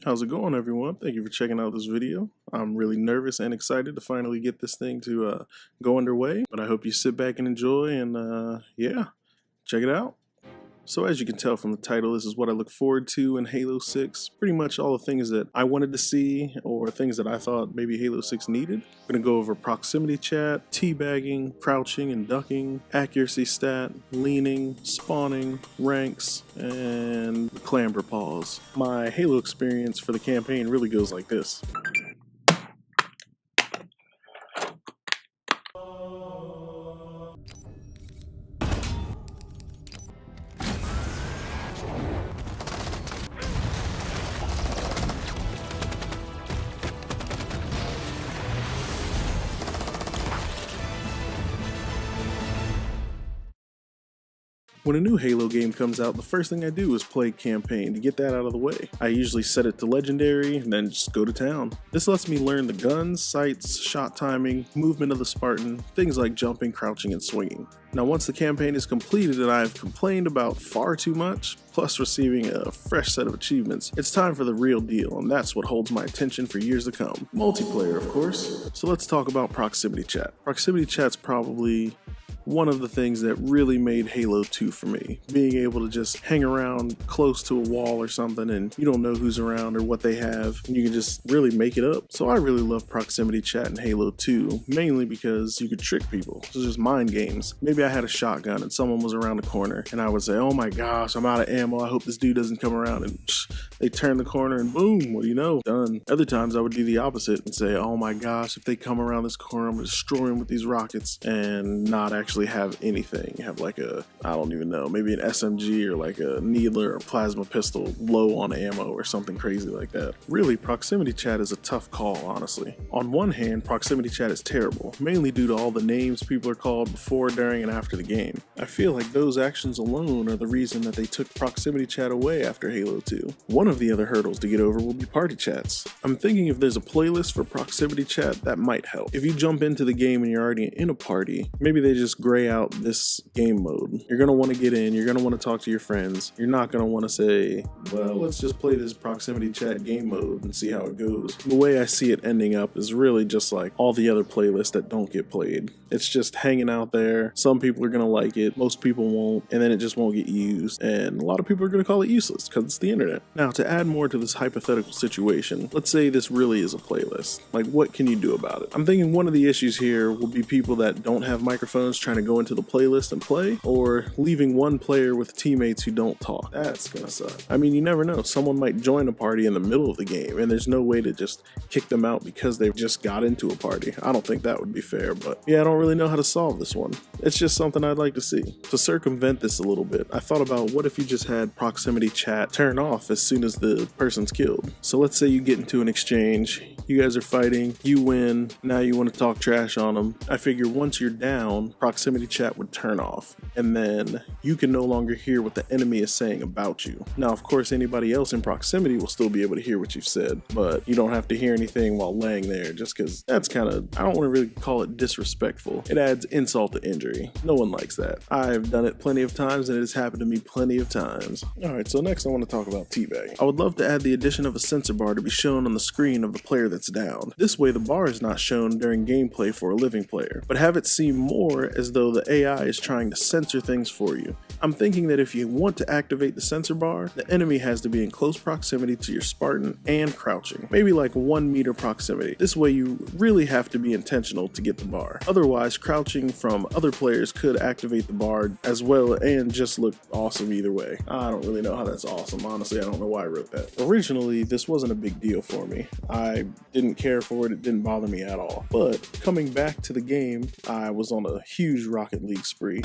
How's it going, everyone? Thank you for checking out this video. I'm really nervous and excited to finally get this thing to go underway, but I hope you sit back and enjoy and yeah, check it out. So as you can tell from the title, this is what I look forward to in Halo 6. Pretty much all the things that I wanted to see or things that I thought maybe Halo 6 needed. I'm going to go over proximity chat, teabagging, crouching and ducking, accuracy stat, leaning, spawning, ranks, and clamber pause. My Halo experience for the campaign really goes like this. When a new Halo game comes out, the first thing I do is play campaign to get that out of the way. I usually set it to legendary and then just go to town. This lets me learn the guns, sights, shot timing, movement of the Spartan, things like jumping, crouching, and swinging. Now once the campaign is completed and I've complained about far too much, plus receiving a fresh set of achievements, it's time for the real deal, and that's what holds my attention for years to come. Multiplayer, of course. So let's talk about proximity chat. Proximity chat's probably one of the things that really made Halo 2 for me. Being able to just hang around close to a wall or something and you don't know who's around or what they have, and you can just really make it up. So I really love proximity chat in Halo 2, mainly because you could trick people. It's just mind games. Maybe I had a shotgun and someone was around the corner and I would say, oh my gosh, I'm out of ammo, I hope this dude doesn't come around, and they turn the corner and boom, what do you know? Done. Other times I would do the opposite and say, oh my gosh, if they come around this corner, I'm gonna destroy them with these rockets, and not actually have anything. Have like a, I don't even know, maybe an SMG or like a needler or plasma pistol low on ammo or something crazy like that. Really, proximity chat is a tough call, honestly. On one hand, proximity chat is terrible, mainly due to all the names people are called before, during, and after the game. I feel like those actions alone are the reason that they took proximity chat away after Halo 2. One of the other hurdles to get over will be party chats. I'm thinking if there's a playlist for proximity chat, that might help. If you jump into the game and you're already in a party, maybe they just gray out this game mode. You're going to want to get in, you're going to want to talk to your friends. You're not going to want to say, well, let's just play this proximity chat game mode and see how it goes. The way I see it ending up is really just like all the other playlists that don't get played. It's just hanging out there. Some people are going to like it, most people won't, and then it just won't get used. And a lot of people are going to call it useless because it's the internet. Now, to add more to this hypothetical situation, let's say this really is a playlist. Like, what can you do about it? I'm thinking one of the issues here will be people that don't have microphones trying to go into the playlist and play, or leaving one player with teammates who don't talk. That's gonna suck. I mean, you never know. Someone might join a party in the middle of the game and there's no way to just kick them out because they've just got into a party. I don't think that would be fair, but yeah, I don't really know how to solve this one. It's just something I'd like to see. To circumvent this a little bit, I thought about what if you just had proximity chat turn off as soon as the person's killed. So let's say you get into an exchange, you guys are fighting, you win, now you want to talk trash on them. I figure once you're down, proximity chat would turn off, and then you can no longer hear what the enemy is saying about you. Now, of course, anybody else in proximity will still be able to hear what you've said, but you don't have to hear anything while laying there, just because that's kind of, I don't want to really call it disrespectful. It adds insult to injury. No one likes that. I've done it plenty of times, and it has happened to me plenty of times. Alright, so next I want to talk about teabagging. I would love to add the addition of a sensor bar to be shown on the screen of the player that's down. This way the bar is not shown during gameplay for a living player, but have it seem more as though the AI is trying to censor things for you. I'm thinking that if you want to activate the sensor bar, the enemy has to be in close proximity to your Spartan and crouching, maybe like 1 meter proximity. This way you really have to be intentional to get the bar. Otherwise, crouching from other players could activate the bar as well and just look awesome either way. I don't really know how that's awesome. Honestly, I don't know why I wrote that. Originally, this wasn't a big deal for me. I didn't care for it. It didn't bother me at all. But coming back to the game, I was on a huge Rocket League spree.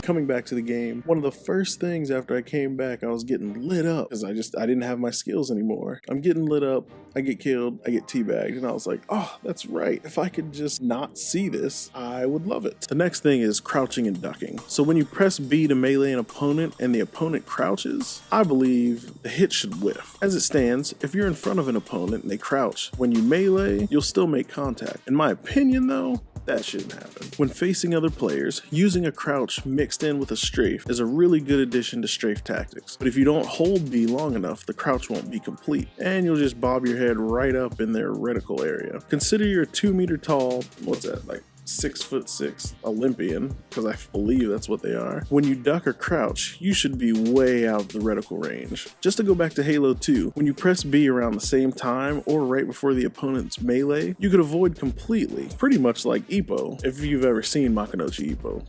Coming back to the game, one of the first things after I came back, I was getting lit up because I didn't have my skills anymore. I'm getting lit up, I get killed, I get teabagged, and I was like, oh, that's right. If I could just not see this, I would love it. The next thing is crouching and ducking. So when you press B to melee an opponent and the opponent crouches, I believe the hit should whiff. As it stands, if you're in front of an opponent and they crouch, when you melee, you'll still make contact. In my opinion though, that shouldn't happen. When facing other players, using a crouch mixed in with a strafe is a really good addition to strafe tactics. But if you don't hold B long enough, the crouch won't be complete, and you'll just bob your head right up in their reticle area. Consider you're a 2 meter tall, what's that, like 6'6" Olympian, because I believe that's what they are. When you duck or crouch, you should be way out of the reticle range. Just to go back to Halo 2, when you press B around the same time or right before the opponent's melee, you could avoid completely, pretty much like Ippo, if you've ever seen Makunouchi Ippo.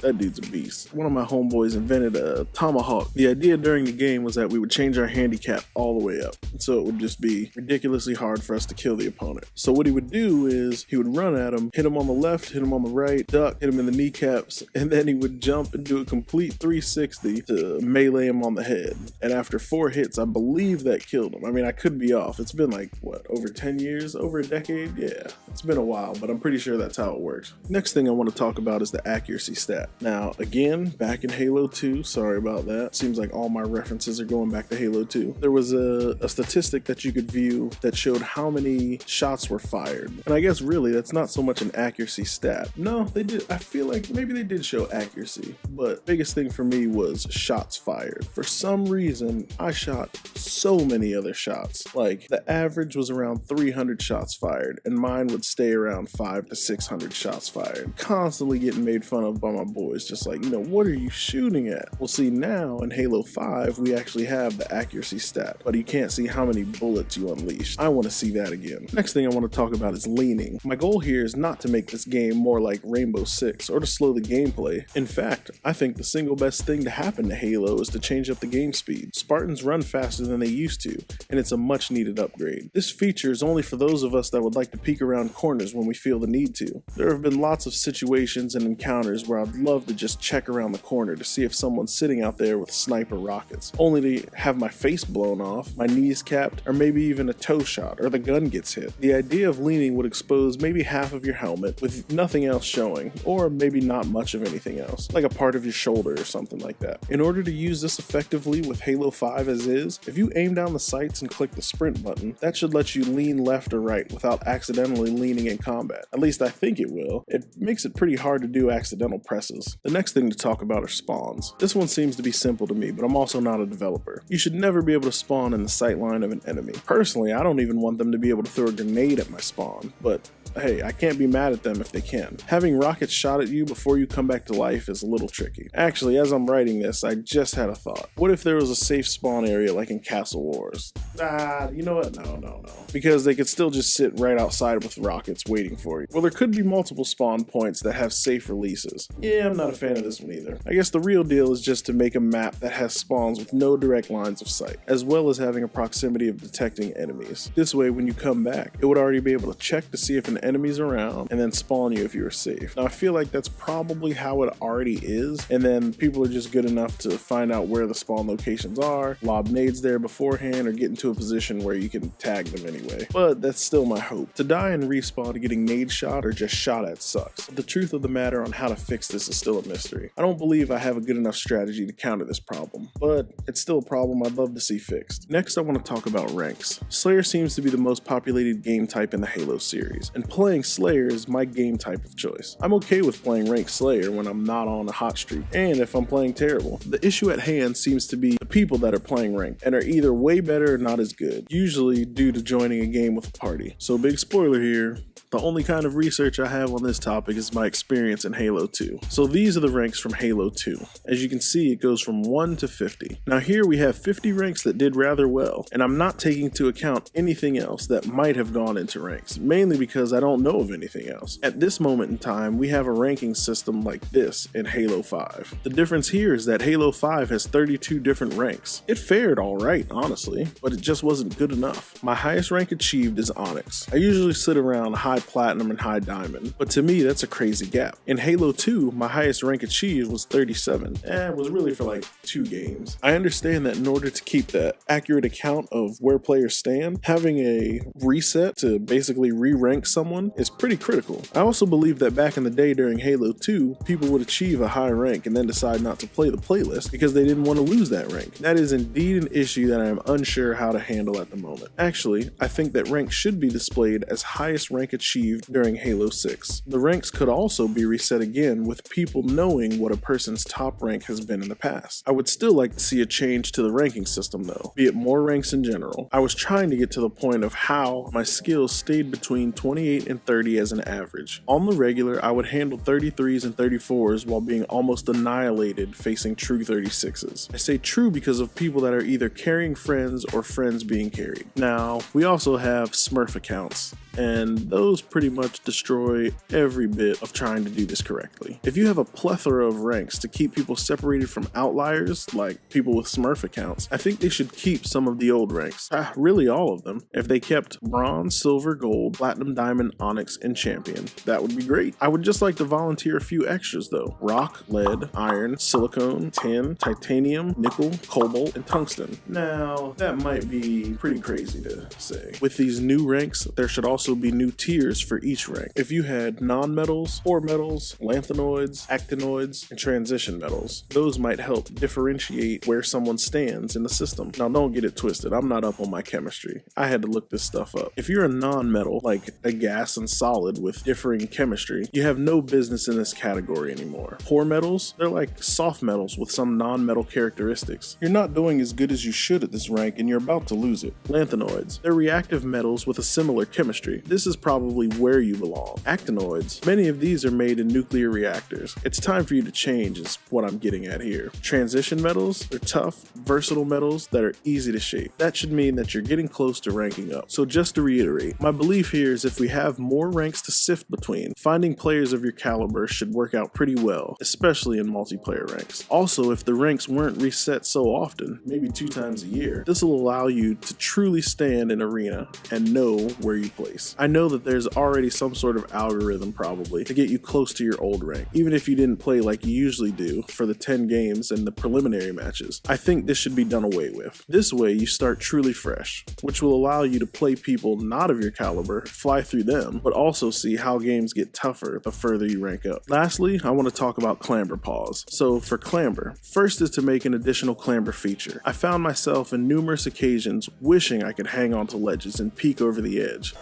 That dude's a beast. One of my homeboys invented a Tomahawk. The idea during the game was that we would change our handicap all the way up, so it would just be ridiculously hard for us to kill the opponent. So what he would do is he would run at him, hit him on the left, hit him on the right, duck, hit him in the kneecaps, and then he would jump and do a complete 360 to melee him on the head. And after 4 hits, I believe that killed him. I mean, I could be off. It's been like, what, over 10 years? Over a decade? Yeah, it's been a while, but I'm pretty sure that's how it works. Next thing I want to talk about is the accuracy stat. Now, again, back in Halo 2, sorry about that. Seems like all my references are going back to Halo 2. There was a statistic that you could view that showed how many shots were fired. And I guess really that's not so much an accuracy stat. No, they did. I feel like maybe they did show accuracy, but biggest thing for me was shots fired. For some reason, I shot so many other shots. Like the average was around 300 shots fired, and mine would stay around 500 to 600 shots fired. Constantly getting made fun of by my boys, just like, you know, what are you shooting at? Well, see, now in Halo 5, we actually have the accuracy stat, but you can't see how many bullets you unleashed. I want to see that again. Next thing I want to talk about is leaning. My goal here is not to make this game more like Rainbow Six or to slow the gameplay. In fact, I think the single best thing to happen to Halo is to change up the game speed. Spartans run faster than they used to, and it's a much needed upgrade. This feature is only for those of us that would like to peek around corners when we feel the need to. There have been lots of situations and encounters where I'd love to just check around the corner to see if someone's sitting out there with sniper rockets, only to have my face blown off, my knees capped, or maybe even a toe shot, or the gun gets hit. The idea of leaning would expose maybe half of your helmet with nothing else showing, or maybe not much of anything else, like a part of your shoulder or something like that. In order to use this effectively with Halo 5 as is, if you aim down the sights and click the sprint button, that should let you lean left or right without accidentally leaning in combat. At least I think it will. It makes it pretty hard to do accidental presses. The next thing to talk about are spawns. This one seems to be simple to me, but I'm also not a developer. You should never be able to spawn in the sight line of an enemy. Personally, I don't even want them to be able to throw a grenade at my spawn, but hey, I can't be mad at them if they can. Having rockets shot at you before you come back to life is a little tricky. Actually, as I'm writing this, I just had a thought. What if there was a safe spawn area like in Castle Wars? You know what? No. Because they could still just sit right outside with rockets waiting for you. Well, there could be multiple spawn points that have safe releases. Yeah, I'm not a fan of this one either. I guess the real deal is just to make a map that has spawns with no direct lines of sight, as well as having a proximity of detecting enemies. This way, when you come back, it would already be able to check to see if an enemy's around and then spawn you if you were safe. Now, I feel like that's probably how it already is, and then people are just good enough to find out where the spawn locations are, lob nades there beforehand, or get into a position where you can tag them anyway. But that's still my hope. To die and respawn getting nade shot or just shot at sucks. But the truth of the matter on how to fix this is still a mystery. I don't believe I have a good enough strategy to counter this problem, but it's still a problem I'd love to see fixed. Next, I want to talk about ranks. Slayer seems to be the most populated game type in the Halo series, and playing Slayer is my game type of choice. I'm okay with playing ranked Slayer when I'm not on a hot streak, and if I'm playing terrible. The issue at hand seems to be the people that are playing ranked, and are either way better or not as good, usually due to joining a game with a party. So big spoiler here, The only kind of research I have on this topic is my experience in Halo 2. So these are the ranks from Halo 2. As you can see, it goes from 1 to 50. Now here we have 50 ranks that did rather well, and I'm not taking into account anything else that might have gone into ranks, mainly because I don't know of anything else. At this moment in time, we have a ranking system like this in Halo 5. The difference here is that Halo 5 has 32 different ranks. It fared alright, honestly, but it just wasn't good enough. My highest rank achieved is Onyx. I usually sit around high platinum and high diamond, but to me that's a crazy gap. In Halo 2, my highest rank achieved was 37, and it was really for like 2 games. I understand that in order to keep that accurate account of where players stand, having a reset to basically re-rank someone is pretty critical. I also believe that back in the day during Halo 2, people would achieve a high rank and then decide not to play the playlist because they didn't want to lose that rank. That is indeed an issue that I am unsure how to handle at the moment. Actually, I think that rank should be displayed as highest rank achieved during Halo 6. The ranks could also be reset again with people knowing what a person's top rank has been in the past. I would still like to see a change to the ranking system though, be it more ranks in general. I was trying to get to the point of how my skills stayed between 28 and 30 as an average. On the regular, I would handle 33s and 34s while being almost annihilated facing true 36s. I say true because of people that are either carrying friends or friends being carried. Now, we also have Smurf accounts, and those pretty much destroy every bit of trying to do this correctly. If you have a plethora of ranks to keep people separated from outliers, like people with Smurf accounts, I think they should keep some of the old ranks, really all of them. If they kept Bronze, Silver, Gold, Platinum, Diamond, Onyx, and Champion, that would be great. I would just like to volunteer a few extras though. Rock, Lead, Iron, Silicone, Tin, Titanium, Nickel, Cobalt, and Tungsten. Now, that might be pretty crazy to say. With these new ranks, there should also be new tiers for each rank. If you had non-metals, ore metals, lanthanoids, actinoids, and transition metals, those might help differentiate where someone stands in the system. Now don't get it twisted, I'm not up on my chemistry. I had to look this stuff up. If you're a non-metal, like a gas and solid with differing chemistry, you have no business in this category anymore. Poor metals, they're like soft metals with some non-metal characteristics. You're not doing as good as you should at this rank and you're about to lose it. Lanthanoids, they're reactive metals with a similar chemistry. This is probably where you belong. Actinoids, many of these are made in nuclear reactors. It's time for you to change is what I'm getting at here. Transition metals, they're tough, versatile metals that are easy to shape. That should mean that you're getting close to ranking up. So just to reiterate, my belief here is if we have more ranks to sift between, finding players of your caliber should work out pretty well, especially in multiplayer ranks. Also, if the ranks weren't reset so often, maybe 2 times a year, this will allow you to truly stand in arena and know where you place. I know that there's already some sort of algorithm probably to get you close to your old rank, even if you didn't play like you usually do for the 10 games and the preliminary matches. I think this should be done away with. This way you start truly fresh, which will allow you to play people not of your caliber, fly through them, but also see how games get tougher the further you rank up. Lastly, I want to talk about clamber pause. So for clamber, first is to make an additional clamber feature. I found myself in numerous occasions wishing I could hang onto ledges and peek over the edge.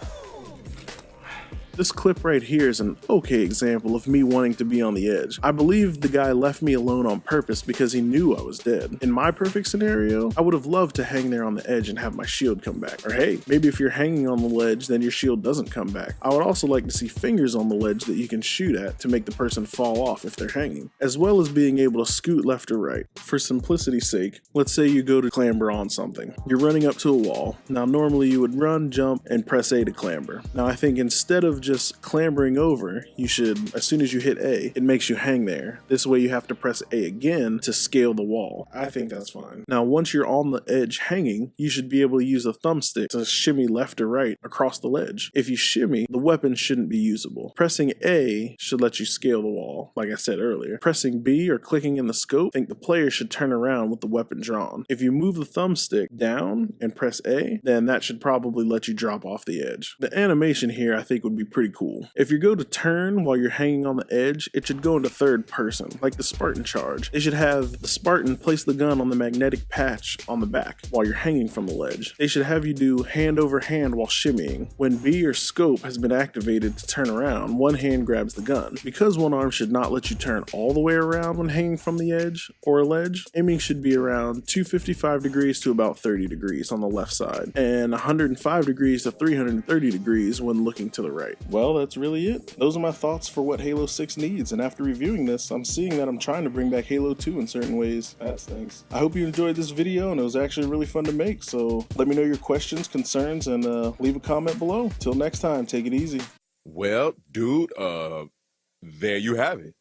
This clip right here is an okay example of me wanting to be on the edge. I believe the guy left me alone on purpose because he knew I was dead. In my perfect scenario, I would have loved to hang there on the edge and have my shield come back. Or hey, maybe if you're hanging on the ledge, then your shield doesn't come back. I would also like to see fingers on the ledge that you can shoot at to make the person fall off if they're hanging, as well as being able to scoot left or right. For simplicity's sake, let's say you go to clamber on something. You're running up to a wall. Now normally you would run, jump, and press A to clamber. Now I think instead of just clambering over, you should, as soon as you hit A, it makes you hang there. This way you have to press A again to scale the wall. I think that's fine. Now once you're on the edge hanging, you should be able to use a thumbstick to shimmy left or right across the ledge. If you shimmy, the weapon shouldn't be usable. Pressing A should let you scale the wall, like I said earlier. Pressing B or clicking in the scope, I think the player should turn around with the weapon drawn. If you move the thumbstick down and press A, then that should probably let you drop off the edge. The animation here I think would be pretty cool. If you go to turn while you're hanging on the edge, it should go into third person, like the Spartan charge. They should have the Spartan place the gun on the magnetic patch on the back while you're hanging from the ledge. They should have you do hand over hand while shimmying. When B or scope has been activated to turn around, one hand grabs the gun. Because one arm should not let you turn all the way around when hanging from the edge or a ledge, aiming should be around 255 degrees to about 30 degrees on the left side, and 105 degrees to 330 degrees when looking to the right. well, that's really it. Those are my thoughts for what Halo 6 needs, and after reviewing this, I'm seeing that I'm trying to bring back Halo 2 in certain ways. That's things. I hope you enjoyed this video, and it was actually really fun to make, so let me know your questions, concerns, and leave a comment below. Till next time, take it easy. Well, dude, there you have it.